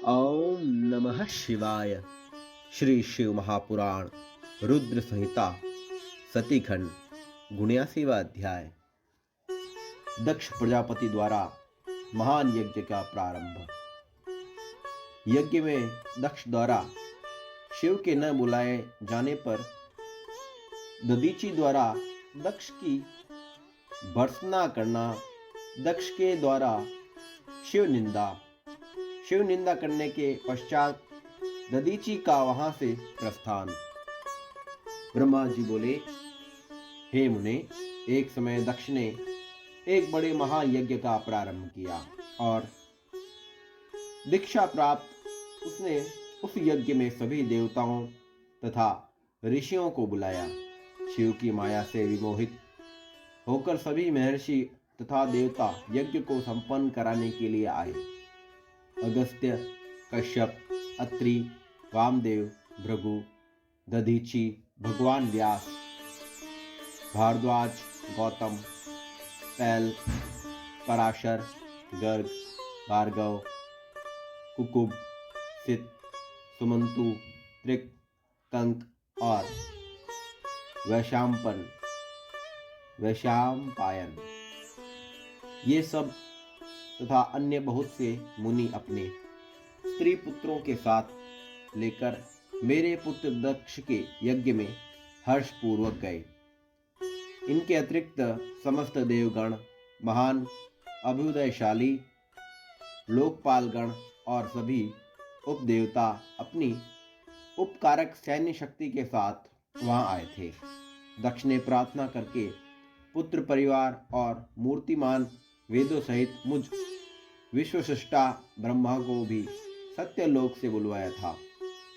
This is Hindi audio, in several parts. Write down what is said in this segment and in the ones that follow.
ओम नमः शिवाय। श्री शिव महापुराण रुद्र संहिता सतीखंड 79वां अध्याय। दक्ष प्रजापति द्वारा महान यज्ञ का प्रारंभ। यज्ञ में दक्ष द्वारा शिव के न बुलाए जाने पर दधीचि द्वारा दक्ष की भर्त्सना करना, दक्ष के द्वारा शिव निंदा करने के पश्चात दधीचि का वहां से प्रस्थान। ब्रह्मा जी बोले, हे मुने, एक समय दक्ष ने एक बड़े महायज्ञ का प्रारंभ किया और दीक्षा प्राप्त उसने उस यज्ञ में सभी देवताओं तथा ऋषियों को बुलाया। शिव की माया से विमोहित होकर सभी महर्षि तथा देवता यज्ञ को संपन्न कराने के लिए आए। अगस्त्य, कश्यप, अत्रि, वामदेव, भृगु, दधीचि, भगवान व्यास, भारद्वाज, गौतम, पैल, पराशर, गर्ग, भार्गव, कुकुब, सित, सुमंतु, त्रिक, कंक और वैशाम्पायन, ये सब तथा अन्य बहुत से मुनि अपने स्त्री पुत्रों के साथ लेकर मेरे पुत्र दक्ष के यज्ञ में हर्ष पूर्वक गए। इनके अतिरिक्त समस्त देवगण, महान अभ्युदयशाली लोकपालगण और सभी उपदेवता अपनी उपकारक सैन्य शक्ति के साथ वहां आए थे। दक्ष ने प्रार्थना करके पुत्र परिवार और मूर्तिमान वेदों सहित मुझ विश्वसृष्टा ब्रह्मा को भी सत्यलोक से बुलवाया था।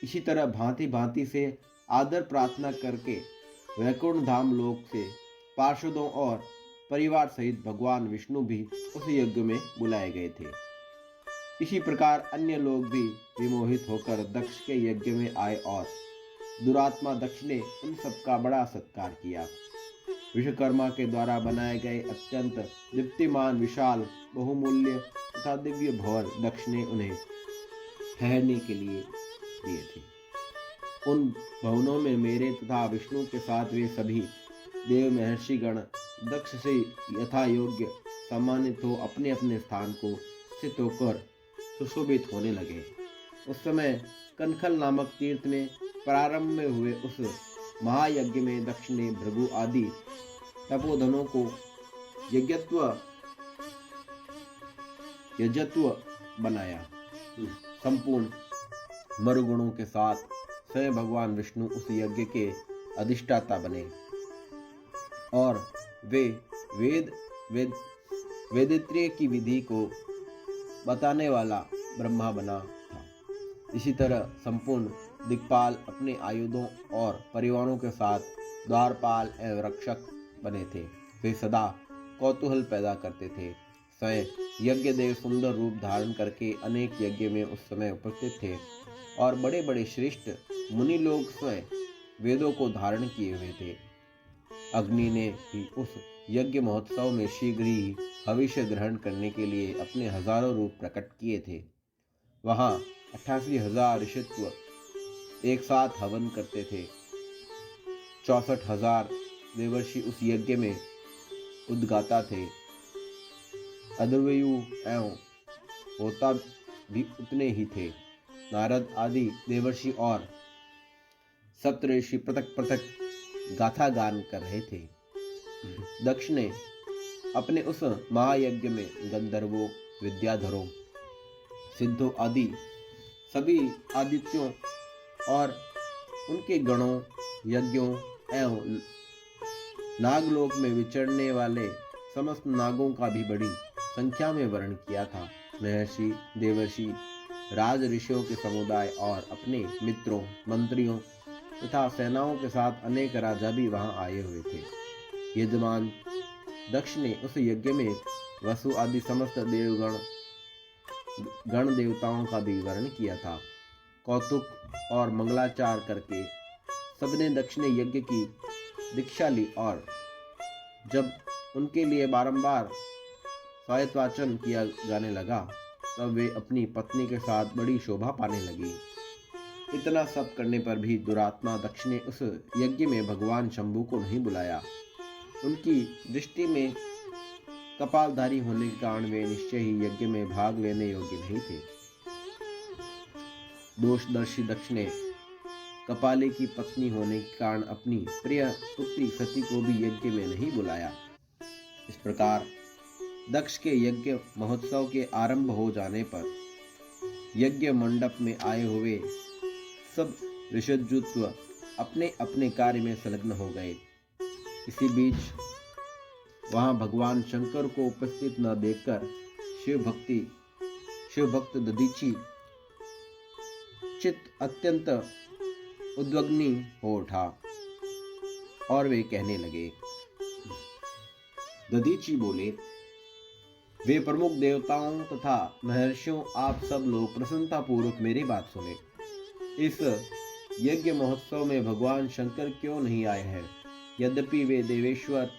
इसी तरह भांति भांति से आदर प्रार्थना करके वैकुंठ धाम लोक से पार्षदों और परिवार सहित भगवान विष्णु भी उस यज्ञ में बुलाए गए थे। इसी प्रकार अन्य लोग भी विमोहित होकर दक्ष के यज्ञ में आए और दुरात्मा दक्ष ने उन सबका बड़ा सत्कार किया। विश्वकर्मा के द्वारा बनाए गए अत्यंत दीप्तिमान, विशाल, बहुमूल्य तथा दिव्य भवन दक्ष ने उन्हें ठहरने के लिए दिए थे। उन भवनों में मेरे तथा विष्णु के साथ वे सभी देव महर्षिगण दक्ष से यथा योग्य सम्मानित हो अपने अपने स्थान को स्थित होकर सुशोभित होने लगे। उस समय कनखल नामक तीर्थ में प्रारंभ में हुए उस महायज्ञ में दक्ष ने भृगु आदि तपोधनों को यजत्व बनाया। संपूर्ण मरुगुणों के साथ स्वयं भगवान विष्णु उस यज्ञ के अधिष्ठाता बने और वे वेदित्रीय की विधि को बताने वाला ब्रह्मा बना था। इसी तरह संपूर्ण दिक्पाल अपने आयुधों और परिवारों के साथ द्वारपाल एवं रक्षक बने थे। वे सदा कौतूहल पैदा करते थे। स्वयं यज्ञ देव सुंदर रूप धारण करके अनेक यज्ञ में उस समय उपस्थित थे और बड़े बड़े श्रेष्ठ मुनि लोग स्वयं वेदों को धारण किए हुए थे। अग्नि ने भी उस यज्ञ महोत्सव में शीघ्र ही भविष्य ग्रहण करने के लिए अपने हजारों रूप प्रकट किए थे। वहां 88,000 ऋषित्व एक साथ हवन करते थे। 64,000 देवर्षि उस यज्ञ में उद्गाता थे। अध्वर्यु एवं होता भी उतने ही थे। नारद आदि देवर्षि और सप्तऋषि पृथक पृथक गाथा गान कर रहे थे। दक्ष ने अपने उस महायज्ञ में गंधर्वों, विद्याधरों, सिद्धों आदि सभी आदित्यों और उनके गणों, यज्ञों एवं नागलोक में विचरने वाले समस्त नागों का भी बड़ी संख्या में वर्ण किया था। महर्षि, देवर्षि, राज ऋषियों के समुदाय और अपने मित्रों, मंत्रियों तथा सेनाओं के साथ अनेक राजा भी वहां आए हुए थे। यजमान दक्ष ने उस यज्ञ में वसु आदि समस्त गण देवताओं का भी वर्ण किया था। कौतुक और मंगलाचार करके सबने दक्ष ने यज्ञ की दीक्षा ली और जब उनके लिए बारंबार स्वायत्वाचन किया जाने लगा तब वे अपनी पत्नी के साथ बड़ी शोभा पाने लगी। इतना सब करने पर भी दुरात्मा दक्ष ने उस यज्ञ में भगवान शंभु को नहीं बुलाया। उनकी दृष्टि में कपालधारी होने के कारण वे निश्चय ही यज्ञ में भाग लेने योग्य नहीं थे। दोषदर्शी दक्ष ने कपाली की पत्नी होने के कारण अपनी प्रिय पुत्री सती को भी यज्ञ में नहीं बुलाया। इस प्रकार दक्ष के यज्ञ महोत्सव के आरंभ हो जाने पर यज्ञ मंडप में आए हुए सब ऋषिजुत्व अपने अपने कार्य में संलग्न हो गए। इसी बीच वहां भगवान शंकर को उपस्थित न देखकर शिव भक्त दधीची चित्त अत्यंत उद्विग्न हो उठा और वे कहने लगे। दधीची बोले, वे प्रमुख देवताओं तथा महर्षियों, आप सब लोग प्रसन्नता पूर्वक मेरी बात सुने। इस यज्ञ महोत्सव में भगवान शंकर क्यों नहीं आए हैं? यद्यपि वे देवेश्वर,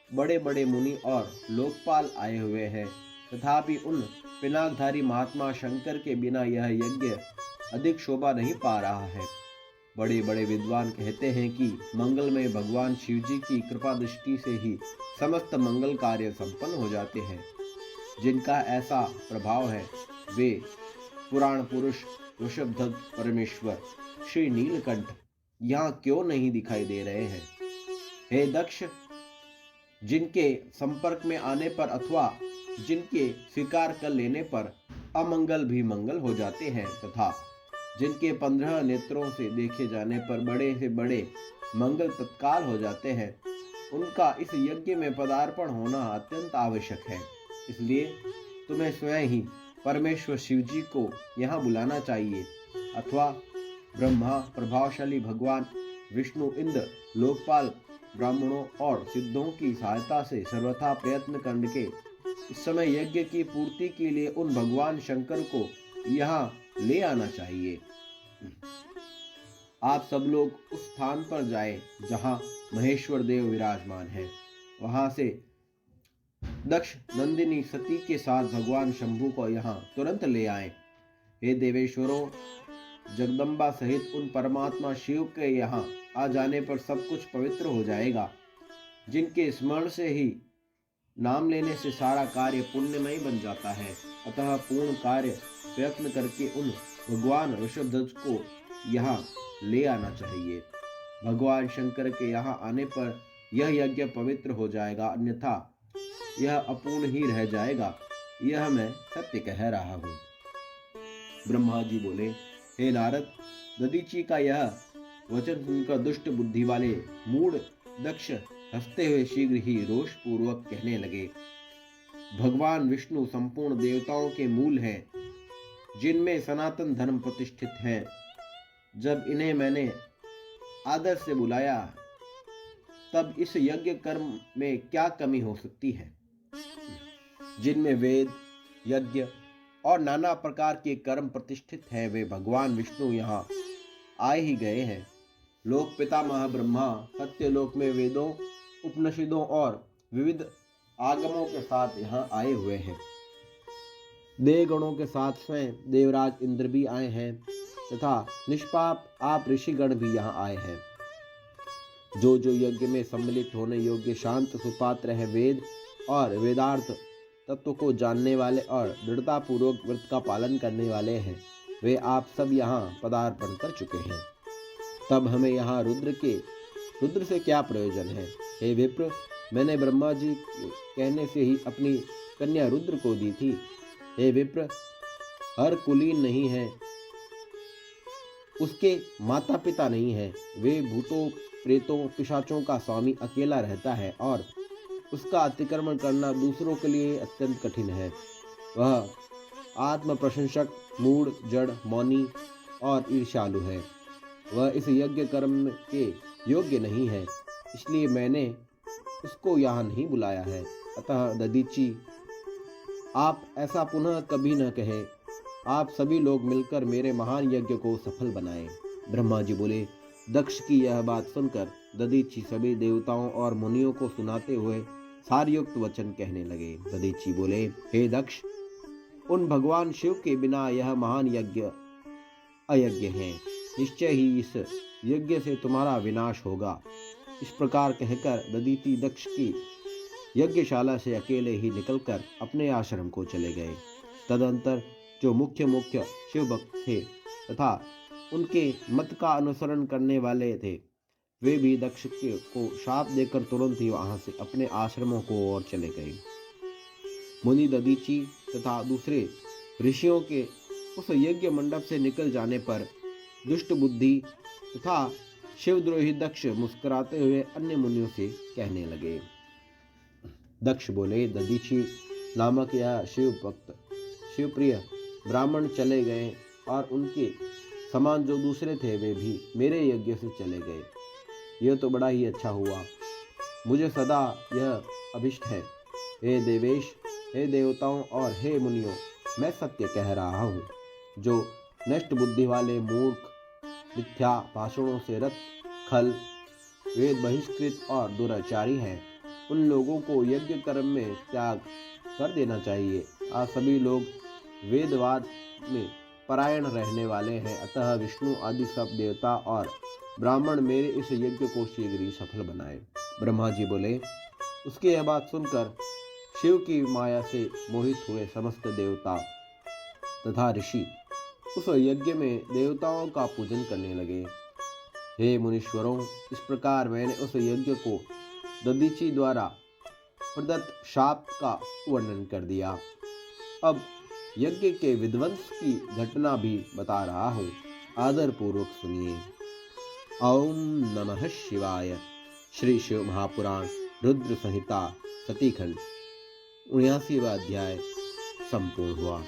बड़े बड़े मुनि और लोकपाल आए हुए हैं, तथापि उन पिनाकधारी महात्मा शंकर के बिना यह यज्ञ अधिक शोभा नहीं पा रहा है। बड़े बड़े विद्वान कहते हैं कि मंगलमय भगवान शिव जी की कृपा दृष्टि से ही समस्त मंगल कार्य संपन्न हो जाते हैं। जिनका ऐसा प्रभाव है वे पुराण पुरुष ऋषभध्वज परमेश्वर श्री नीलकंठ यहाँ क्यों नहीं दिखाई दे रहे हैं? हे दक्ष, जिनके संपर्क में आने पर अथवा जिनके स्वीकार कर लेने पर अमंगल भी मंगल हो जाते हैं तथा जिनके 15 नेत्रों से देखे जाने पर बड़े से बड़े मंगल तत्काल हो जाते हैं, उनका इस यज्ञ में पदार्पण होना अत्यंत आवश्यक है। इसलिए तुम्हें स्वयं ही परमेश्वर शिव जी को यहाँ बुलाना चाहिए, अथवा ब्रह्मा, प्रभावशाली भगवान विष्णु, इंद्र, लोकपाल, ब्राह्मणों और सिद्धों की सहायता से सर्वथा प्रयत्न करके इस समय यज्ञ की पूर्ति के लिए उन भगवान शंकर को यहाँ ले आना चाहिए। आप सब लोग उस स्थान पर जाएं जहाँ महेश्वर देव विराजमान है। वहां से दक्ष नंदिनी सती के साथ भगवान शंभु को यहाँ तुरंत ले आए। हे देवेश्वरों, जगदम्बा सहित उन परमात्मा शिव के यहाँ आ जाने पर सब कुछ पवित्र हो जाएगा। जिनके स्मरण से ही नाम लेने से सारा कार्य पुण्यमय बन जाता है। अतः पूर्ण कार्य प्रयत्न करके उन भगवान ऋषभध्वज को यहाँ ले आना चाहिए। भगवान शंकर के यहाँ आने पर यह यज्ञ पवित्र हो जाएगा, अन्यथा यह अपूर्ण ही रह जाएगा। यह मैं सत्य कह रहा हूँ। ब्रह्मा जी बोले, हे नारद, दधीची का यह वचन सुनकर दुष्ट बुद्धि वाले मूढ़ दक्ष हंसते हुए शीघ्र ही रोष पूर्वक कहने लगे, भगवान विष्णु संपूर्ण देवताओं के मूल हैं, जिनमें सनातन धर्म प्रतिष्ठित है। जब इन्हें मैंने आदर से बुलाया तब इस यज्ञ कर्म में क्या कमी हो सकती है? जिनमें वेद, यज्ञ और नाना प्रकार के कर्म प्रतिष्ठित हैं, वे भगवान विष्णु यहाँ आए ही गए हैं। लोक पितामह ब्रह्मा सत्यलोक में वेदों, उपनिषदों और विविध आगमों के साथ यहाँ आए हुए हैं। देवगणों के साथ स्वयं देवराज इंद्र भी आए हैं तथा निष्पाप आप ऋषिगण भी यहाँ आए हैं। जो जो यज्ञ में सम्मिलित होने योग्य शांत सुपात्र है, वेद और वेदार्थ तत्व को जानने वाले और दृढ़ता पूर्वक व्रत का पालन करने वाले हैं, वे आप सब यहाँ पदार्पण कर चुके हैं। तब हमें यहाँ रुद्र से क्या प्रयोजन है? हे विप्र, मैंने ब्रह्मा जी के कहने से ही अपनी कन्या रुद्र को दी थी। हे विप्र, हर कुलीन नहीं है, उसके माता पिता नहीं है। वे भूतों, प्रेतों, पिशाचों का स्वामी अकेला रहता है और उसका अतिक्रमण करना दूसरों के लिए अत्यंत कठिन है। वह आत्म प्रशंसक, मूढ़, जड़, मौनी और ईर्ष्यालु है। वह इस यज्ञ कर्म के योग्य नहीं है, इसलिए मैंने उसको यहाँ नहीं बुलाया है। अतः दधीची, आप ऐसा पुनः कभी न कहे। आप सभी लोग मिलकर मेरे महान यज्ञ को सफल बनाएं। ब्रह्मा जी बोले। दक्ष की यह बात सुनकर दधीची सभी देवताओं और मुनियों को सुनाते हुए सारयुक्त वचन कहने लगे। दधीची बोले, हे दक्ष, उन भगवान शिव के बिना यह महान यज्ञ अयज्ञ है। निश्चय ही इस यज्ञ से तुम्हारा विनाश होगा। इस प्रकार कहकर दधीचि दक्ष की यज्ञशाला से अकेले ही निकलकर अपने आश्रम को चले गए। तदंतर जो मुख्य शिव भक्त थे तथा उनके मत का अनुसरण करने वाले थे, वे भी दक्ष को शाप देकर तुरंत ही वहां से अपने आश्रमों को ओर चले गए। मुनि दधीचि तथा दूसरे ऋषियों के उस यज्ञ मंडप से निकल जाने पर दुष्ट बुद्धि तथा शिवद्रोही दक्ष मुस्कुराते हुए अन्य मुनियों से कहने लगे। दक्ष बोले, दधीचि नामक यह शिव भक्त शिवप्रिय ब्राह्मण चले गए और उनके समान जो दूसरे थे वे भी मेरे यज्ञ से चले गए। यह तो बड़ा ही अच्छा हुआ। मुझे सदा यह अभिष्ट है। हे देवेश, हे देवताओं और हे मुनियों, मैं सत्य कह रहा हूँ। जो नष्ट बुद्धि वाले मूर्ख, मिथ्या भाषणों से रत, खल, वेद बहिष्कृत और दुराचारी हैं, उन लोगों को यज्ञ कर्म में त्याग कर देना चाहिए। आज सभी लोग वेदवाद में परायण रहने वाले हैं, अतः विष्णु आदि सब देवता और ब्राह्मण मेरे इस यज्ञ को शीघ्र ही सफल बनाए। ब्रह्मा जी बोले। उसकी यह बात सुनकर शिव की माया से मोहित हुए समस्त देवता तथा ऋषि उस यज्ञ में देवताओं का पूजन करने लगे। हे मुनीश्वरों, इस प्रकार मैंने उस यज्ञ को दधीचि द्वारा प्रदत्त शाप का वर्णन कर दिया। अब यज्ञ के विध्वंस की घटना भी बता रहा हूँ, आदर पूर्वक सुनिए। ओम नमः शिवाय। श्री शिव महापुराण रुद्र संहिता सतीखंड 79वां अध्याय संपूर्ण हुआ।